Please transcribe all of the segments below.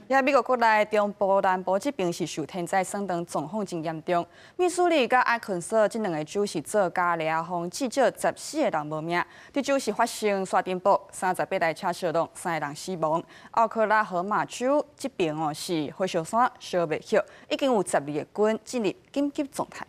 也美国国内中部、南部这边是受天灾霜冻状况真严重。密苏里甲阿肯色这两个州是做加利亚风，至少14个人无命。这州是发生沙尘暴，38台车烧动，3个人死亡。奥克拉荷马州这边是火烧山烧袂熄，已经有12个军进入紧急状态。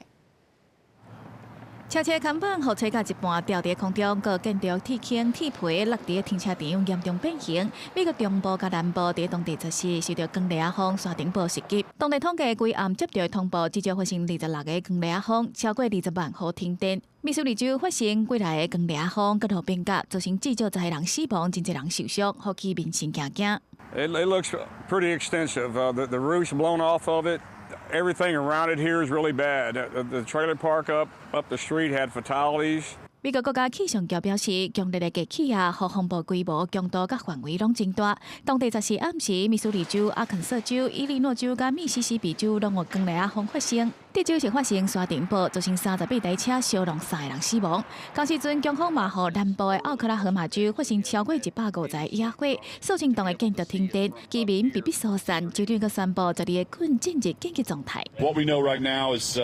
车看板互吹到一半，吊伫空中，搁建筑铁坑、铁皮落伫停车场严重变形。美国中部甲南部伫当地10时受到强烈亚风沙尘暴袭击。当地统计规暗接到通报，至少发生26个强烈亚风，超过20万户停电。密苏里州发生几来个强烈亚风，搁落冰甲，造成至少10个人死亡，真侪人受伤，呼气民心惊惊。It looks pretty extensive. The roof's blown off of it. Everything around it here is really bad. The trailer park up the street had fatalities. 美国国家气象局表示，强烈的低气压和风暴规模、强度甲范围拢真大。当地10时暗时，密苏里州、阿肯色州、伊利诺州甲密西西比州拢有强烈亚风发生。这州是发生沙尘暴，造成38台车烧弄3个人死亡。同时阵，强风马河南部的奥克拉荷马州发生超过150台野火，数千栋的建筑停电，居民被迫疏散。州长阁宣布12个郡进入紧急状态。What we know right now is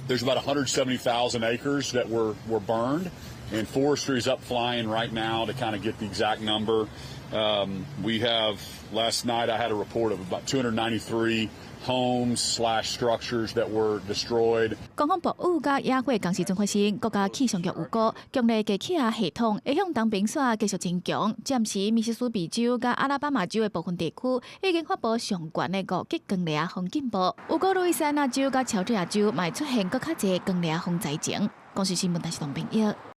there's about 170,000 acres that were burned, and forestry is up flying right now to kind of get the exact number. We have last night I had a report of about 293 homes/structures that were destroyed. 公防部雨甲野火同时阵发生，国家气象局预估强烈低气压系统会向东边线继续增强。暂时密西西比州甲阿拉巴马州的部分地区已经发布上悬的5级强烈亚风警报。有过路易斯安那州甲乔治亚州，嘛会出现更较侪强烈亚风灾情。公视新闻台是唐炳耀。